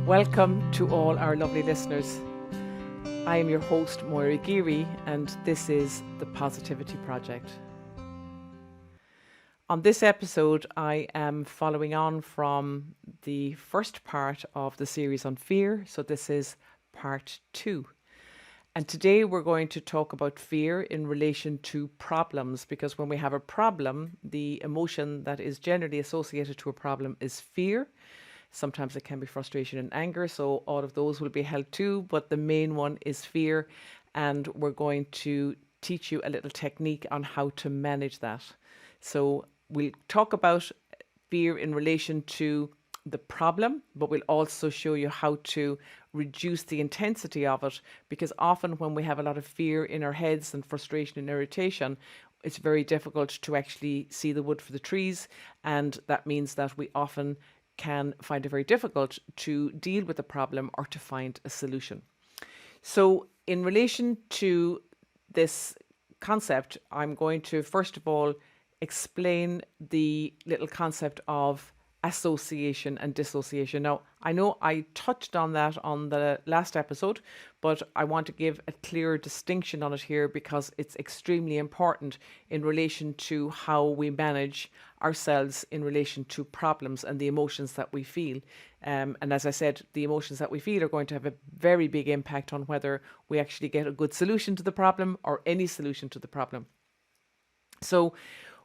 Welcome to all our lovely listeners. I am your host, Moira Geary, and this is the Positivity Project. On this episode, I am following on from the first part of the series on fear. So this is part 2. And today we're going to talk about fear in relation to problems, because when we have a problem, the emotion that is generally associated to a problem is fear. Sometimes it can be frustration and anger, so all of those will be held too, but the main one is fear, and we're going to teach you a little technique on how to manage that. So we'll talk about fear in relation to the problem, but we'll also show you how to reduce the intensity of it, because often when we have a lot of fear in our heads and frustration and irritation, it's very difficult to actually see the wood for the trees, and that means that we often can find it very difficult to deal with the problem or to find a solution. So in relation to this concept, I'm going to first of all explain the little concept of association and dissociation. Now, I know I touched on that on the last episode, but I want to give a clear distinction on it here because it's extremely important in relation to how we manage ourselves in relation to problems and the emotions that we feel. And as I said, the emotions that we feel are going to have a very big impact on whether we actually get a good solution to the problem or any solution to the problem. So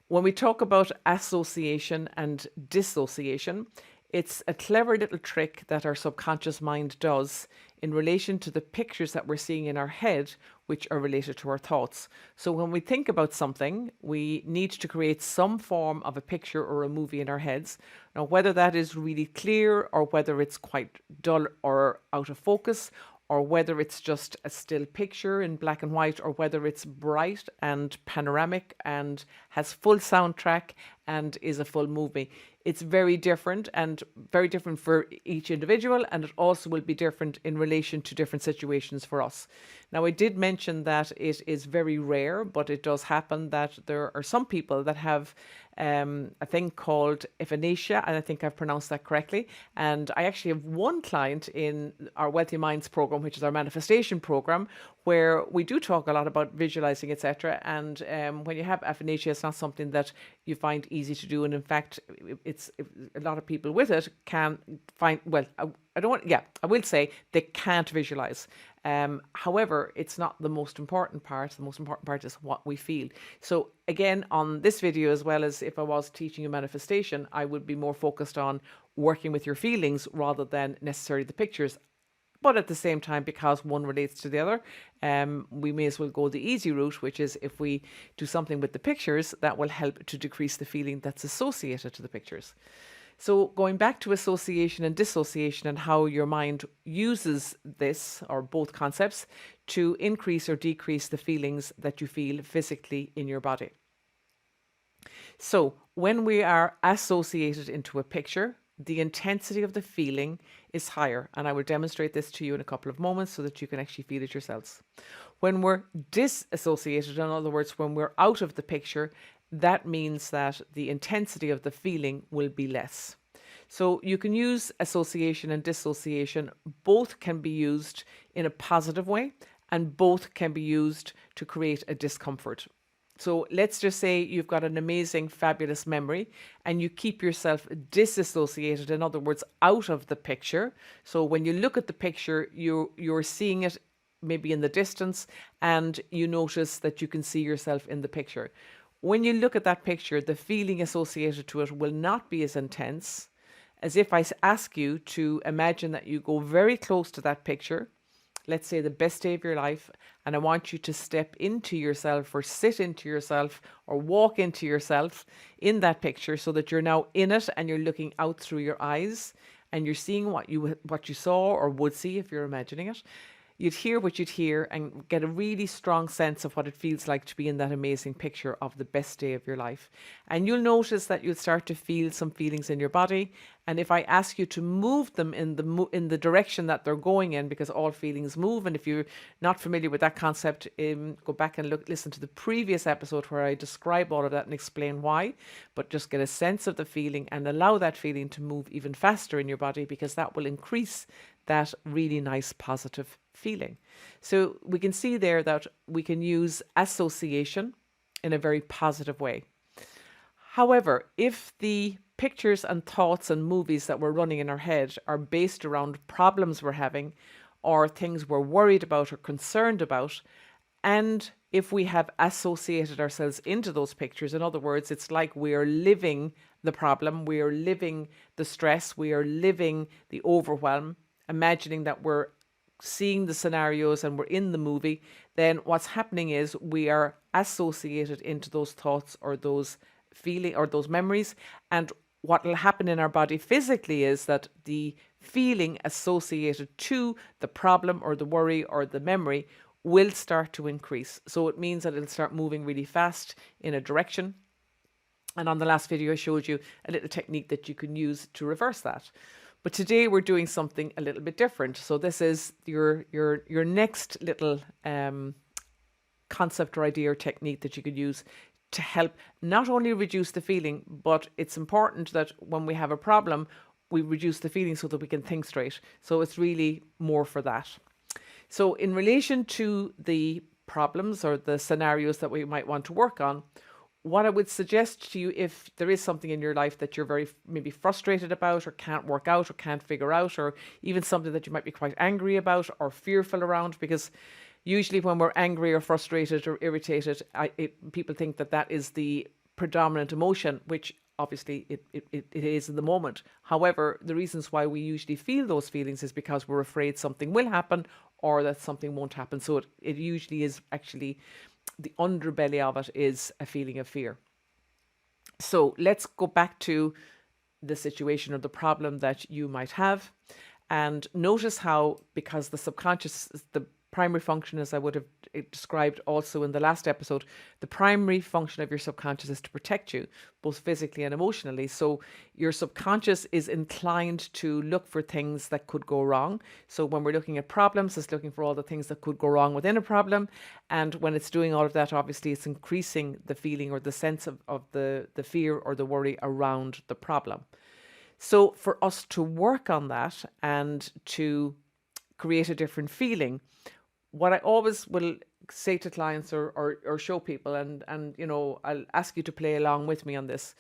when we talk about association and dissociation, it's a clever little trick that our subconscious mind does in relation to the pictures that we're seeing in our head, which are related to our thoughts. So when we think about something, we need to create some form of a picture or a movie in our heads. Now, whether that is really clear or whether it's quite dull or out of focus, or whether it's just a still picture in black and white, or whether it's bright and panoramic and has full soundtrack and is a full movie. It's very different and very different for each individual, and it also will be different in relation to different situations for us. Now, I did mention that it is very rare, but it does happen that there are some people that have a thing called epiphasia, and I think I've pronounced that correctly. And I actually have one client in our Wealthy Minds program, which is our manifestation program, where we do talk a lot about visualizing, etc. And when you have epiphasia, it's not something that you find easy to do. And in fact, it's a lot of people with it can find, well, I will say they can't visualize. However, it's not the most important part. The most important part is what we feel. So again, on this video, as well as if I was teaching you manifestation, I would be more focused on working with your feelings rather than necessarily the pictures. But at the same time, because one relates to the other, we may as well go the easy route, which is if we do something with the pictures, that will help to decrease the feeling that's associated to the pictures. So going back to association and dissociation and how your mind uses this, or both concepts, to increase or decrease the feelings that you feel physically in your body. So when we are associated into a picture, the intensity of the feeling is higher. And I will demonstrate this to you in a couple of moments so that you can actually feel it yourselves. When we're disassociated, in other words, when we're out of the picture, that means that the intensity of the feeling will be less. So you can use association and dissociation. Both can be used in a positive way, and both can be used to create a discomfort. So let's just say you've got an amazing, fabulous memory and you keep yourself disassociated, in other words, out of the picture. So when you look at the picture, you're seeing it maybe in the distance, and you notice that you can see yourself in the picture. When you look at that picture, the feeling associated to it will not be as intense as if I ask you to imagine that you go very close to that picture, let's say the best day of your life, and I want you to step into yourself or sit into yourself or walk into yourself in that picture, so that you're now in it and you're looking out through your eyes and you're seeing what you saw or would see if you're imagining it. you'd hear what you'd hear and get a really strong sense of what it feels like to be in that amazing picture of the best day of your life. And you'll notice that you'll start to feel some feelings in your body. And if I ask you to move them in the direction that they're going in, because all feelings move, and if you're not familiar with that concept, go back and listen to the previous episode where I describe all of that and explain why. But just get a sense of the feeling and allow that feeling to move even faster in your body, because that will increase that really nice positive feeling. So we can see there that we can use association in a very positive way. However, if the pictures and thoughts and movies that we're running in our head are based around problems we're having or things we're worried about or concerned about, and if we have associated ourselves into those pictures, in other words, it's like we're living the problem, we are living the stress, we are living the overwhelm, imagining that we're seeing the scenarios and we're in the movie, then what's happening is we are associated into those thoughts or those feeling or those memories. And what will happen in our body physically is that the feeling associated to the problem or the worry or the memory will start to increase. So it means that it'll start moving really fast in a direction. And on the last video, I showed you a little technique that you can use to reverse that. But today we're doing something a little bit different. So this is your next little concept or idea or technique that you could use to help not only reduce the feeling, but it's important that when we have a problem, we reduce the feeling so that we can think straight. So it's really more for that. So in relation to the problems or the scenarios that we might want to work on, what I would suggest to you, if there is something in your life that you're very maybe frustrated about or can't work out or can't figure out, or even something that you might be quite angry about or fearful around, because usually when we're angry or frustrated or irritated, people think that that is the predominant emotion, which obviously it is in the moment. However, the reasons why we usually feel those feelings is because we're afraid something will happen or that something won't happen. So it usually is actually the underbelly of it is a feeling of fear. So let's go back to the situation or the problem that you might have, and notice how, because the subconscious, the primary function, as I would have described also in the last episode, the primary function of your subconscious is to protect you, both physically and emotionally. So your subconscious is inclined to look for things that could go wrong. So when we're looking at problems, it's looking for all the things that could go wrong within a problem. And when it's doing all of that, obviously it's increasing the feeling or the sense of the fear or the worry around the problem. So for us to work on that and to create a different feeling, what I always will say to clients or show people, and I'll ask you to play along with me on this.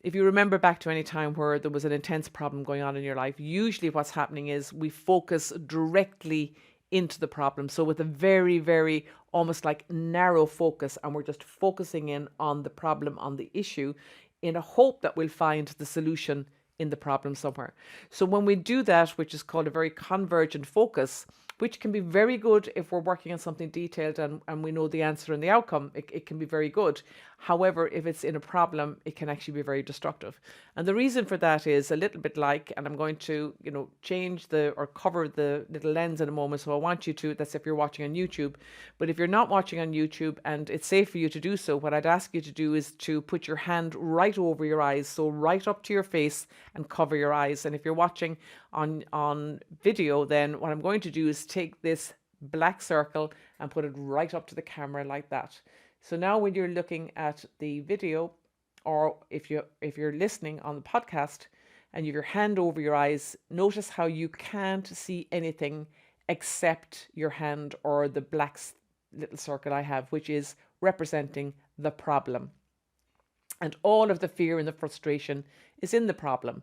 If you remember back to any time where there was an intense problem going on in your life, usually what's happening is we focus directly into the problem. So with a very, very almost like narrow focus, and we're just focusing in on the problem, on the issue, in a hope that we'll find the solution in the problem somewhere. So when we do that, which is called a very convergent focus, which can be very good if we're working on something detailed and we know the answer and the outcome, it can be very good. However, if it's in a problem, it can actually be very destructive. And the reason for that is a little bit like, and I'm going to, change or cover the little lens in a moment. So I want you to, that's if you're watching on YouTube, but if you're not watching on YouTube and it's safe for you to do so, what I'd ask you to do is to put your hand right over your eyes. So right up to your face and cover your eyes. And if you're watching on video, then what I'm going to do is take this black circle and put it right up to the camera like that. So now when you're looking at the video, or if you're listening on the podcast and you have your hand over your eyes, notice how you can't see anything except your hand or the black little circle I have, which is representing the problem. And all of the fear and the frustration is in the problem.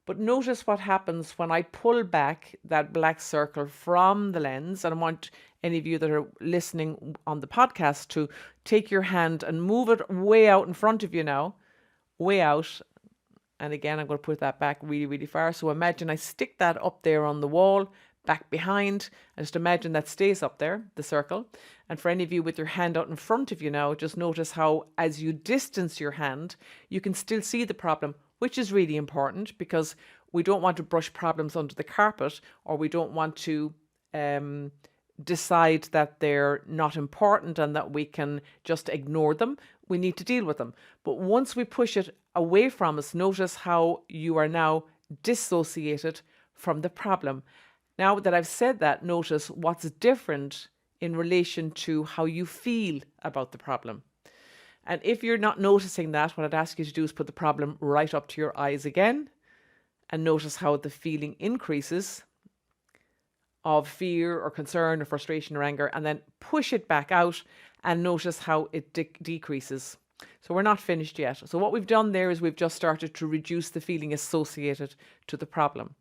But notice what happens when I pull back that black circle from the lens. And I want any of you that are listening on the podcast to take your hand and move it way out in front of you now, way out. And again, I'm going to put that back really, really far. So imagine I stick that up there on the wall, back behind, and just imagine that stays up there, the circle. And for any of you with your hand out in front of you now, just notice how as you distance your hand, you can still see the problem, which is really important because we don't want to brush problems under the carpet, or we don't want to decide that they're not important and that we can just ignore them. We need to deal with them. But once we push it away from us, notice how you are now dissociated from the problem. Now that I've said that, notice what's different in relation to how you feel about the problem. And if you're not noticing that, what I'd ask you to do is put the problem right up to your eyes again and notice how the feeling increases of fear or concern or frustration or anger, and then push it back out and notice how it decreases. So we're not finished yet. So what we've done there is we've just started to reduce the feeling associated to the problem.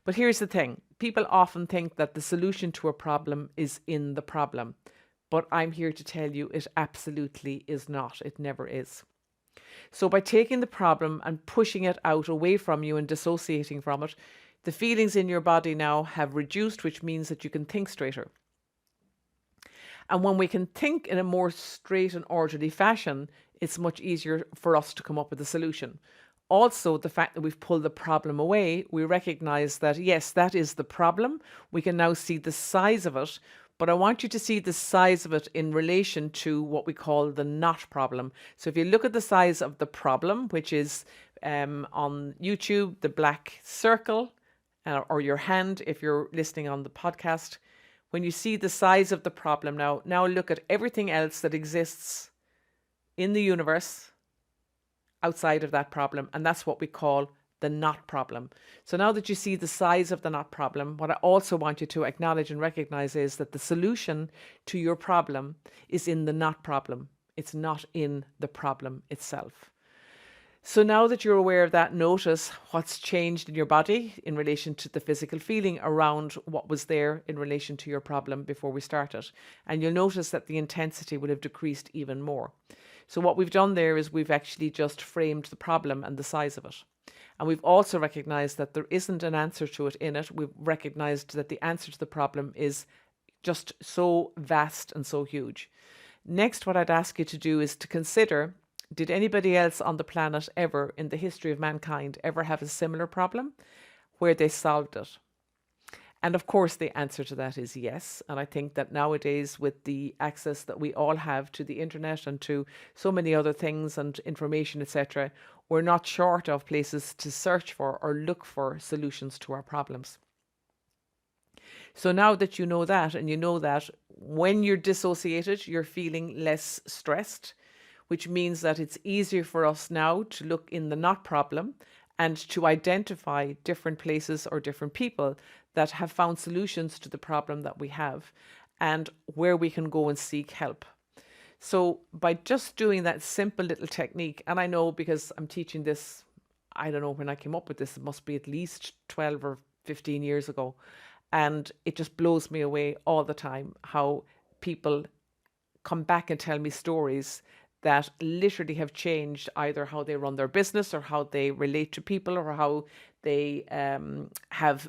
But here's the thing. People often think that the solution to a problem is in the problem. But I'm here to tell you it absolutely is not. It never is. So by taking the problem and pushing it out away from you and dissociating from it, the feelings in your body now have reduced, which means that you can think straighter. And when we can think in a more straight and orderly fashion, it's much easier for us to come up with a solution. Also, the fact that we've pulled the problem away, we recognize that, yes, that is the problem. We can now see the size of it, but I want you to see the size of it in relation to what we call the not problem. So if you look at the size of the problem, which is on YouTube, the black circle, or your hand if you're listening on the podcast, when you see the size of the problem now look at everything else that exists in the universe outside of that problem, and that's what we call the not problem. So now that you see the size of the not problem, what I also want you to acknowledge and recognize is that the solution to your problem is in the not problem. It's not in the problem itself. So now that you're aware of that, notice what's changed in your body in relation to the physical feeling around what was there in relation to your problem before we started. And you'll notice that the intensity will have decreased even more. So what we've done there is we've actually just framed the problem and the size of it. And we've also recognized that there isn't an answer to it in it. We've recognized that the answer to the problem is just so vast and so huge. Next, what I'd ask you to do is to consider, did anybody else on the planet ever in the history of mankind ever have a similar problem where they solved it? And of course, the answer to that is yes. And I think that nowadays, with the access that we all have to the internet and to so many other things and information, etc., we're not short of places to search for or look for solutions to our problems. So now that you know that, and you know that when you're dissociated, you're feeling less stressed, which means that it's easier for us now to look in the not problem and to identify different places or different people that have found solutions to the problem that we have and where we can go and seek help. So by just doing that simple little technique, and I know because I'm teaching this, I don't know when I came up with this, it must be at least 12 or 15 years ago. And it just blows me away all the time how people come back and tell me stories that literally have changed either how they run their business or how they relate to people or how they have,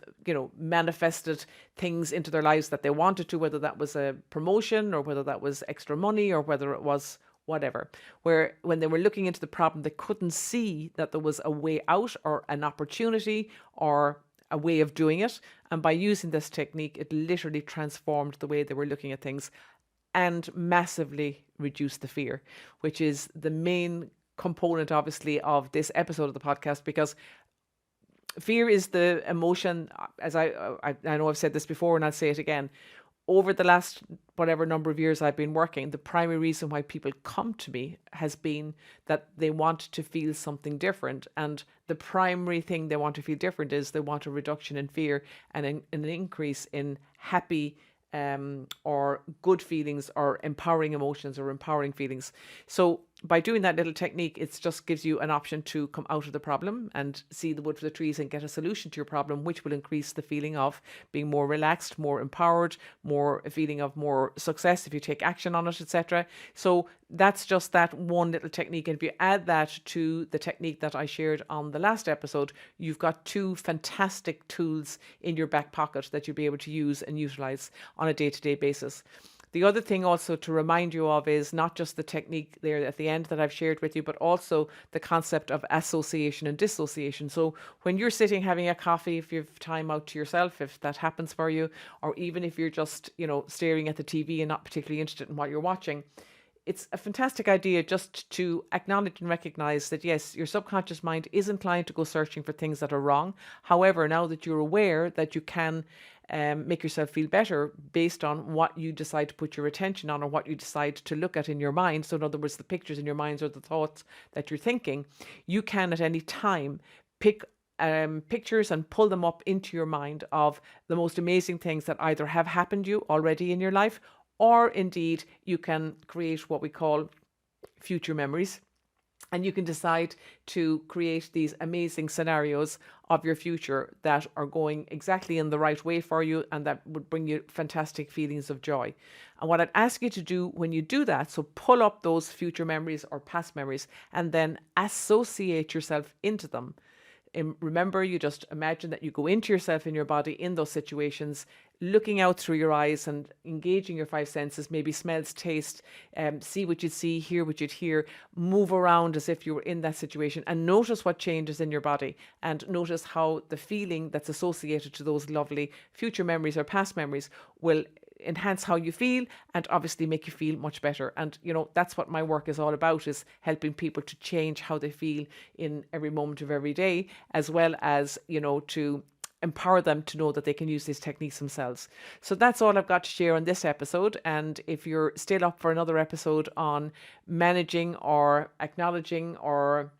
manifested things into their lives that they wanted to, whether that was a promotion or whether that was extra money or whether it was whatever, where when they were looking into the problem, they couldn't see that there was a way out or an opportunity or a way of doing it. And by using this technique, it literally transformed the way they were looking at things and massively reduce the fear, which is the main component, obviously, of this episode of the podcast, because fear is the emotion, as I know I've said this before and I'll say it again, over the last whatever number of years I've been working, the primary reason why people come to me has been that they want to feel something different. And the primary thing they want to feel different is they want a reduction in fear and an increase in happy or good feelings or empowering emotions or empowering feelings. So by doing that little technique, it just gives you an option to come out of the problem and see the wood for the trees and get a solution to your problem, which will increase the feeling of being more relaxed, more empowered, more a feeling of more success if you take action on it, etc. So that's just that one little technique. And if you add that to the technique that I shared on the last episode, you've got two fantastic tools in your back pocket that you'll be able to use and utilize on a day-to-day basis. The other thing also to remind you of is not just the technique there at the end that I've shared with you, but also the concept of association and dissociation. So when you're sitting having a coffee, if you have time out to yourself, if that happens for you, or even if you're just, staring at the TV and not particularly interested in what you're watching, it's a fantastic idea just to acknowledge and recognize that yes, your subconscious mind is inclined to go searching for things that are wrong. However, now that you're aware that you can make yourself feel better based on what you decide to put your attention on or what you decide to look at in your mind. So, in other words, the pictures in your minds or the thoughts that you're thinking, you can at any time pick pictures and pull them up into your mind of the most amazing things that either have happened to you already in your life, or indeed you can create what we call future memories. And you can decide to create these amazing scenarios of your future that are going exactly in the right way for you and that would bring you fantastic feelings of joy. And what I'd ask you to do when you do that, so pull up those future memories or past memories and then associate yourself into them. Remember, you just imagine that you go into yourself in your body in those situations, looking out through your eyes and engaging your five senses, maybe smells, taste, see what you'd see, hear what you'd hear, move around as if you were in that situation and notice what changes in your body and notice how the feeling that's associated to those lovely future memories or past memories will enhance how you feel and obviously make you feel much better. And that's what my work is all about, is helping people to change how they feel in every moment of every day, as well as to empower them to know that they can use these techniques themselves. So that's all I've got to share on this episode. And if you're still up for another episode on managing or acknowledging or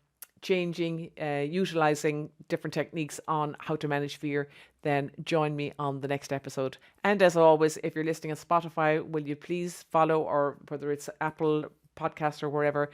changing, utilizing different techniques on how to manage fear, then join me on the next episode. And as always, if you're listening on Spotify, will you please follow, or whether it's Apple Podcast or wherever,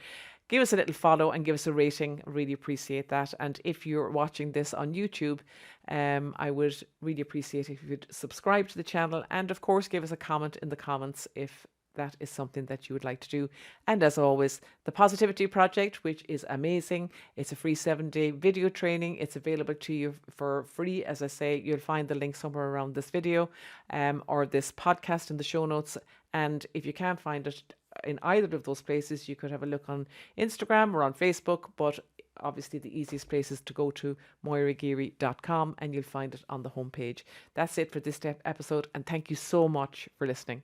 give us a little follow and give us a rating. I really appreciate that. And if you're watching this on YouTube, I would really appreciate if you could subscribe to the channel and of course give us a comment in the comments if that is something that you would like to do. And as always, the Positivity Project, which is amazing. It's a free 7-day video training. It's available to you for free. As I say, you'll find the link somewhere around this video or this podcast in the show notes. And if you can't find it in either of those places, you could have a look on Instagram or on Facebook. But obviously the easiest place is to go to moirageary.com and you'll find it on the homepage. That's it for this episode. And thank you so much for listening.